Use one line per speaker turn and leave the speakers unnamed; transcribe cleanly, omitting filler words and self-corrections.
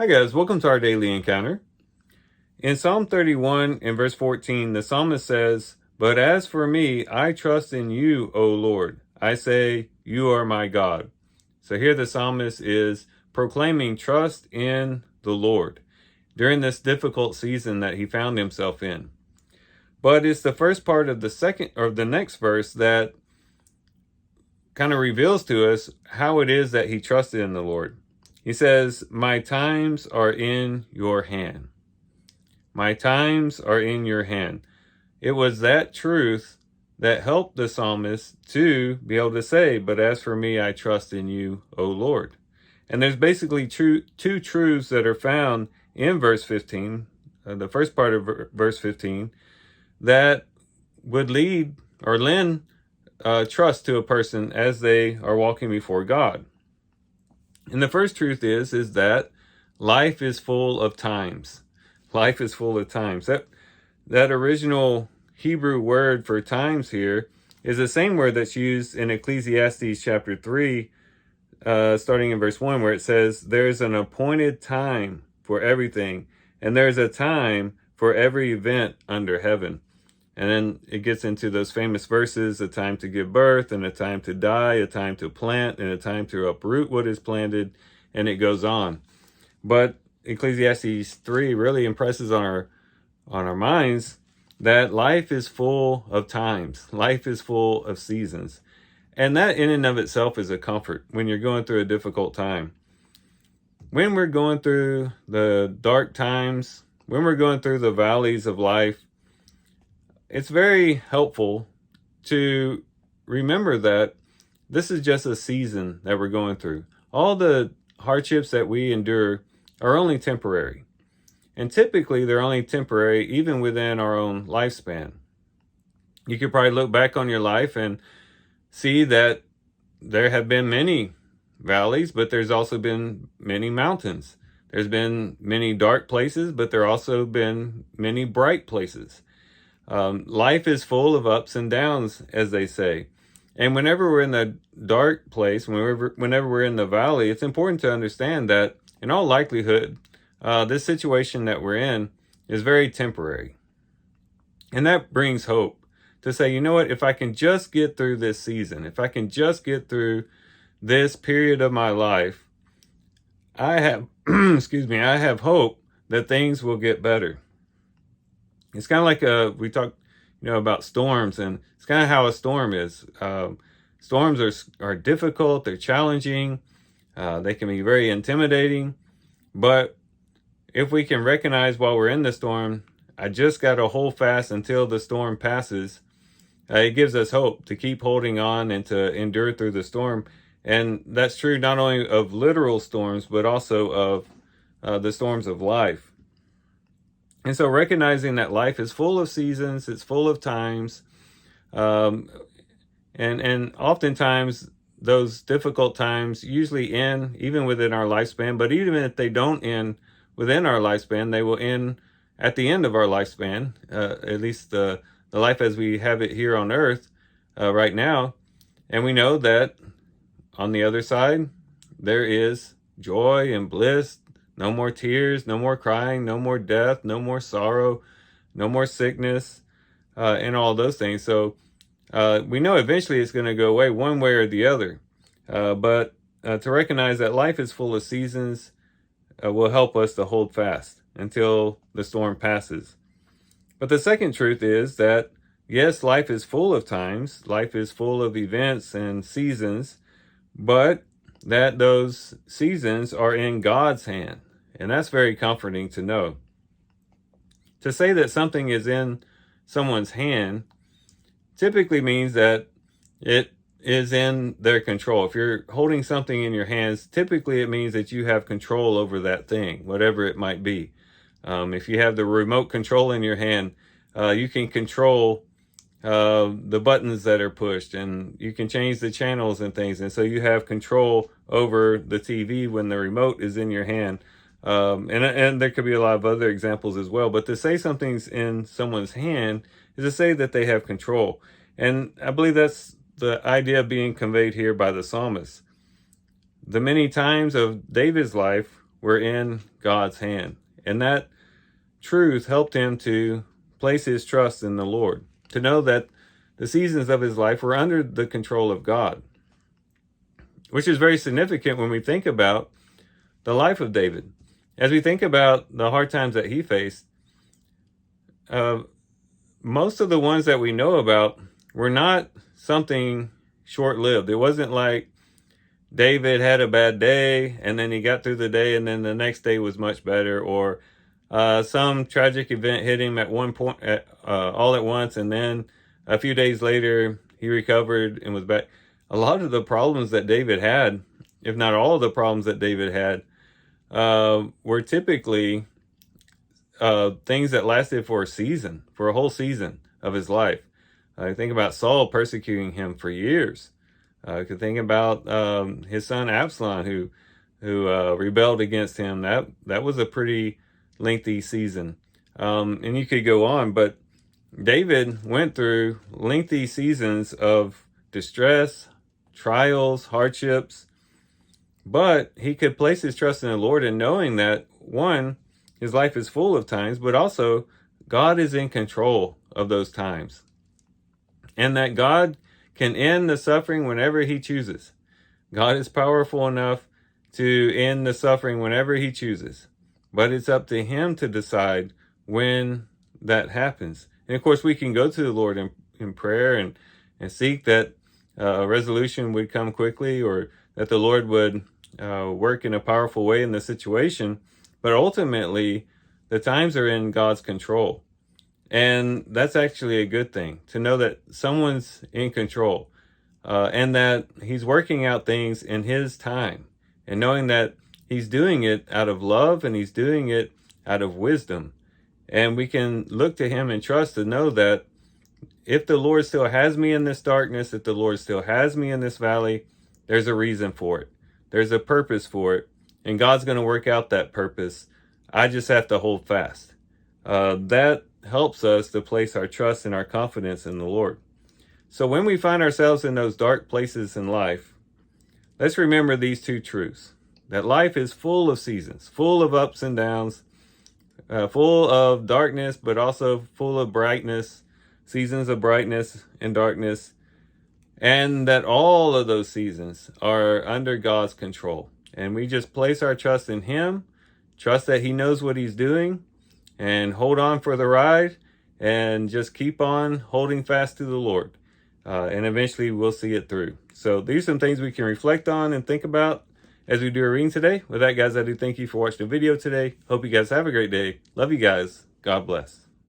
Hi guys, welcome to our daily encounter. In Psalm 31 and verse 14, the psalmist says, "But as for me, I trust in you, O Lord. I say, you are my God." So here the psalmist is proclaiming trust in the Lord during this difficult season that he found himself in. But it's the first part of the next verse that kind of reveals to us how it is that he trusted in the Lord. He says, "My times are in your hand. My times are in your hand." It was that truth that helped the psalmist to be able to say, "But as for me, I trust in you, O Lord." And there's basically two truths that are found in verse 15, the first part of verse 15, that would lead or lend trust to a person as they are walking before God. And the first truth is that life is full of times. Life is full of times. That original Hebrew word for times here is the same word that's used in Ecclesiastes chapter 3, starting in verse 1, where it says, "There's an appointed time for everything, and there's a time for every event under heaven." And then it gets into those famous verses: a time to give birth, and a time to die, a time to plant, and a time to uproot what is planted, and it goes on. But Ecclesiastes 3 really impresses on our minds that life is full of times. Life is full of seasons. And that in and of itself is a comfort when you're going through a difficult time. When we're going through the dark times, when we're going through the valleys of life, it's very helpful to remember that this is just a season that we're going through. All the hardships that we endure are only temporary. And typically, they're only temporary, even within our own lifespan. You could probably look back on your life and see that there have been many valleys, but there's also been many mountains. There's been many dark places, but there also been many bright places. Life is full of ups and downs, as they say. And whenever we're in the dark place, whenever we're in the valley, it's important to understand that in all likelihood, this situation that we're in is very temporary. And that brings hope to say, you know what, if I can just get through this season, if I can just get through this period of my life, I have, I have hope that things will get better. It's kind of like we talk, about storms, and it's kind of how a storm is. Storms are difficult, they're challenging, they can be very intimidating, but if we can recognize while we're in the storm, I just got to hold fast until the storm passes, it gives us hope to keep holding on and to endure through the storm. And that's true not only of literal storms, but also of the storms of life. And so recognizing that life is full of seasons, it's full of times, and oftentimes those difficult times usually end even within our lifespan. But even if they don't end within our lifespan, they will end at the end of our lifespan, at least the life as we have it here on earth right now. And we know that on the other side, there is joy and bliss. No more tears, no more crying, no more death, no more sorrow, no more sickness, and all those things. So we know eventually it's going to go away one way or the other. But to recognize that life is full of seasons will help us to hold fast until the storm passes. But the second truth is that, yes, life is full of times, life is full of events and seasons, but that those seasons are in God's hand. And that's very comforting to know. To say that something is in someone's hand typically means that it is in their control. If you're holding something in your hands, typically it means that you have control over that thing, whatever it might be. If you have the remote control in your hand, you can control the buttons that are pushed, and you can change the channels and things. And so you have control over the TV when the remote is in your hand. And there could be a lot of other examples as well. But to say something's in someone's hand is to say that they have control. And I believe that's the idea being conveyed here by the psalmist. The many times of David's life were in God's hand. And that truth helped him to place his trust in the Lord, to know that the seasons of his life were under the control of God, which is very significant when we think about the life of David. As we think about the hard times that he faced, most of the ones that we know about were not something short-lived. It wasn't like David had a bad day and then he got through the day and then the next day was much better, or some tragic event hit him at one point, all at once, and then a few days later he recovered and was back. A lot of the problems that David had, if not all of the problems that David had, were typically things that lasted for a season, for a whole season of his life. I think about Saul persecuting him for years. I could think about his son Absalom, who rebelled against him. That was a pretty lengthy season. And you could go on, but David went through lengthy seasons of distress, trials, hardships, but he could place his trust in the Lord, and knowing that, one, his life is full of times, but also God is in control of those times, and that God can end the suffering whenever he chooses. God is powerful enough to end the suffering whenever he chooses, but it's up to him to decide when that happens. And of course, we can go to the Lord in prayer and seek that a resolution would come quickly, or that the Lord would work in a powerful way in the situation. But ultimately, the times are in God's control. And that's actually a good thing, to know that someone's in control, and that he's working out things in his time, and knowing that he's doing it out of love and he's doing it out of wisdom. And we can look to him and trust to know that if the Lord still has me in this darkness, if the Lord still has me in this valley, there's a reason for it. There's a purpose for it. And God's going to work out that purpose. I just have to hold fast. That helps us to place our trust and our confidence in the Lord. So when we find ourselves in those dark places in life, let's remember these two truths. That life is full of seasons, full of ups and downs, full of darkness, but also full of brightness, seasons of brightness and darkness, and that all of those seasons are under God's control. And we just place our trust in him, trust that he knows what he's doing, and hold on for the ride, and just keep on holding fast to the Lord. And eventually we'll see it through. So these are some things we can reflect on and think about as we do a reading today. With that, guys, I do thank you for watching the video today. Hope you guys have a great day. Love you guys. God bless.